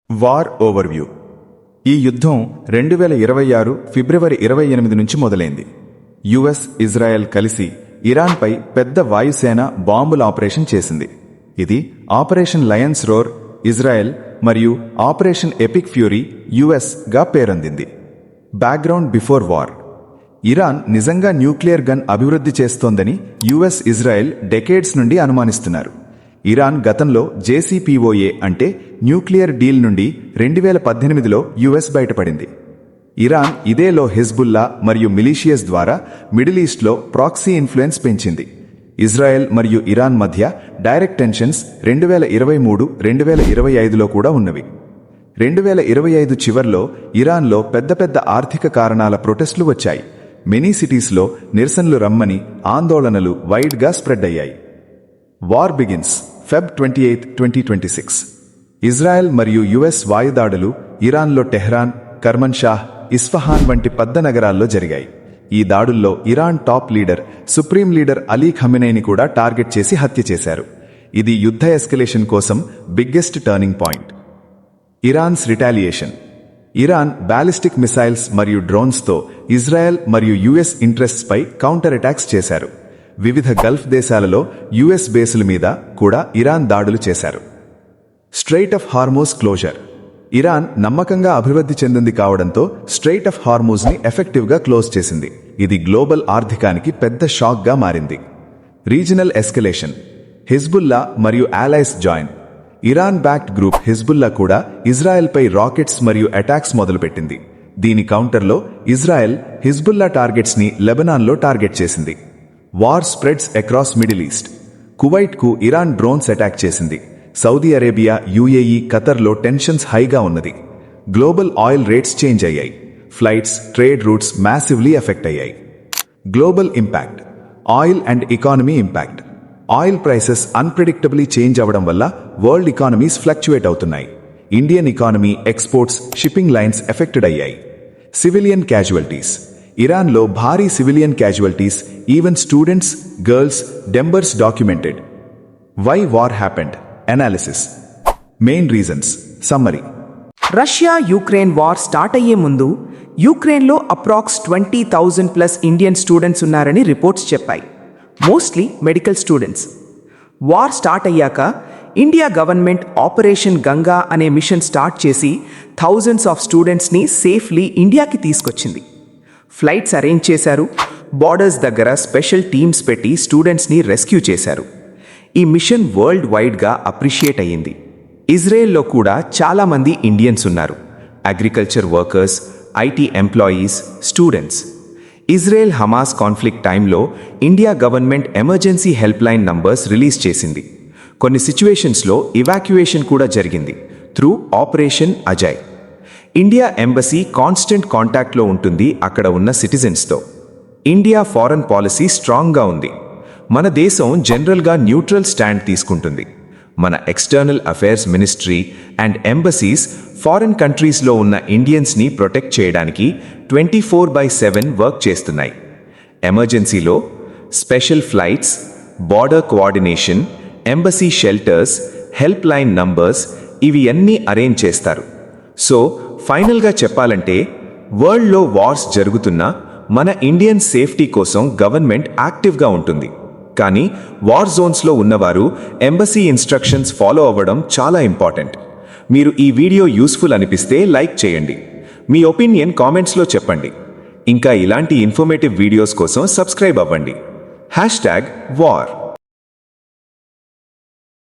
War overview. ఈ యుద్ధం 2026 ఫిబ్రవరి 28 నుంచి మొదలైంది. యుఎస్, ఇజ్రాయెల్ కలిసి ఇరాన్పై పెద్ద వాయుసేన బాంబుల ఆపరేషన్ చేసింది. ఇది ఆపరేషన్ లయన్స్ రోర్ ఇజ్రాయెల్ మరియు ఆపరేషన్ ఎపిక్ ఫ్యూరీ యుఎస్ గా పేరొందింది. Background before war. ఇరాన్ నిజంగా న్యూక్లియర్ గన్ అభివృద్ధి చేస్తోందని యుఎస్, ఇజ్రాయెల్ డెకేడ్స్ నుండి అనుమానిస్తున్నారు. ఇరాన్ గతంలో జేసీపీఓఏ అంటే న్యూక్లియర్ డీల్ నుండి 2018లో యుఎస్ బయటపడింది. ఇరాన్ ఇదేలో హిజ్బుల్లా మరియు మిలీషియస్ ద్వారా మిడిల్ ఈస్ట్లో ప్రాక్సీ ఇన్ఫ్లుయెన్స్ పెంచింది. ఇజ్రాయెల్ మరియు ఇరాన్ మధ్య డైరెక్ట్ టెన్షన్స్ 2023-2025లో కూడా ఉన్నవి. 2025 చివర్లో ఇరాన్లో పెద్ద ఆర్థిక కారణాల ప్రొటెస్టులు వచ్చాయి. మెనీ సిటీస్లో నిరసనలు రమ్మని ఆందోళనలు వైడ్గా స్ప్రెడ్ అయ్యాయి. War begins Feb 28, 2026. ఇజ్రాయెల్ మరియు యుఎస్ వాయుదాడులు ఇరాన్లో టెహ్రాన్, కర్మన్షాహ్, ఇస్ఫహాన్ వంటి పెద్ద నగరాల్లో జరిగాయి. ఈ దాడుల్లో Iran top leader, supreme leader Ali ఖమెనీని కూడా టార్గెట్ చేసి హత్య చేశారు. ఇది యుద్ధ ఎస్కలేషన్ కోసం biggest turning point. Iran's retaliation. Iran ballistic missiles మరియు డ్రోన్స్తో ఇజ్రాయెల్ మరియు యుఎస్ ఇంట్రెస్ట్స్ పై కౌంటర్ అటాక్స్ చేశారు. వివిధ గల్ఫ్ దేశాలలో యుఎస్ బేసుల మీద కూడా ఇరాన్ దాడులు చేశారు. Strait of Hormuz closure. Iran నమ్మకంగా అభివృద్ధి చెందింది కావడంతో స్ట్రెయిట్ ఆఫ్ హార్మోజ్ని ఎఫెక్టివ్గా క్లోజ్ చేసింది. ఇది గ్లోబల్ ఆర్థికానికి పెద్ద షాక్గా మారింది. Regional escalation. హిజ్బుల్లా మరియు allies join. Iran backed group Hezbollah కూడా ఇజ్రాయెల్పై రాకెట్స్ మరియు అటాక్స్ మొదలుపెట్టింది. దీని కౌంటర్లో ఇజ్రాయెల్ హిజ్బుల్లా టార్గెట్స్ని లెబనాన్లో టార్గెట్ చేసింది. War spreads across Middle East. కువైట్కు ఇరాన్ డ్రోన్స్ అటాక్ చేసింది. సౌదీ అరేబియా, యుఏఈ, ఖతర్లో టెన్షన్స్ హైగా ఉన్నది. గ్లోబల్ ఆయిల్ రేట్స్ చేంజ్ అయ్యాయి. Flights, trade routes massively effect అయ్యాయి. Global impact. Oil and economy impact. Oil prices unpredictably change అవ్వడం వల్ల world economies fluctuate అవుతున్నాయి. Indian economy, exports, shipping lines effected అయ్యాయి. Civilian casualties. ఇరాన్లో భారీ civilian casualties, even students, girls, members documented. Why war happened? Analysis. Main reasons. Summary. Russia Ukraine war start అయ్యే ముందు యుక్రెయిన్లో approx 20,000+ Indian students ఉన్నారని reports చెప్పాయి. Mostly medical students. War start అయ్యాక India government operation Ganga అనే mission start చేసి thousands of స్టూడెంట్స్ని safely ఇండియాకి తీసుకొచ్చింది. ఫ్లైట్స్ అరేంజ్ చేశారు. బార్డర్స్ దగ్గర స్పెషల్ టీమ్స్ పెట్టి స్టూడెంట్స్ని రెస్క్యూ చేశారు. ఈ మిషన్ వరల్డ్ వైడ్గా అప్రిషియేట్ అయ్యింది. ఇజ్రాయెల్లో కూడా చాలామంది ఇండియన్స్ ఉన్నారు. Agriculture workers, IT employees, students. Israel Hamas conflict టైంలో India government emergency helpline numbers release చేసింది. కొన్ని సిచ్యువేషన్స్లో ఇవాక్యుయేషన్ కూడా జరిగింది through operation Ajay. India embassy constant కాంటాక్ట్లో ఉంటుంది అక్కడ ఉన్న సిటిజన్స్తో. ఇండియా ఫారెన్ పాలసీ స్ట్రాంగ్గా ఉంది. మన దేశం జనరల్గా న్యూట్రల్ స్టాండ్ తీసుకుంటుంది. మన external affairs ministry and embassies foreign కంట్రీస్లో ఉన్న ఇండియన్స్ని ప్రొటెక్ట్ చేయడానికి 24/7 వర్క్ చేస్తున్నాయి. ఎమర్జెన్సీలో special flights, border coordination, embassy shelters, helpline numbers ఇవి అన్నీ అరేంజ్ చేస్తారు. సో ఫైనల్గా చెప్పాలంటే వరల్డ్లో వార్స్ జరుగుతున్నా మన ఇండియన్ సేఫ్టీ కోసం గవర్నమెంట్ యాక్టివ్గా ఉంటుంది. కానీ వార్ జోన్స్లో ఉన్నవారు ఎంబసీ ఇన్స్ట్రక్షన్స్ ఫాలో అవ్వడం చాలా ఇంపార్టెంట్. మీరు ఈ వీడియో యూస్ఫుల్ అనిపిస్తే లైక్ చేయండి. మీ ఒపీనియన్ కామెంట్స్లో చెప్పండి. ఇంకా ఇలాంటి ఇన్ఫర్మేటివ్ వీడియోస్ కోసం సబ్స్క్రైబ్ అవ్వండి. #war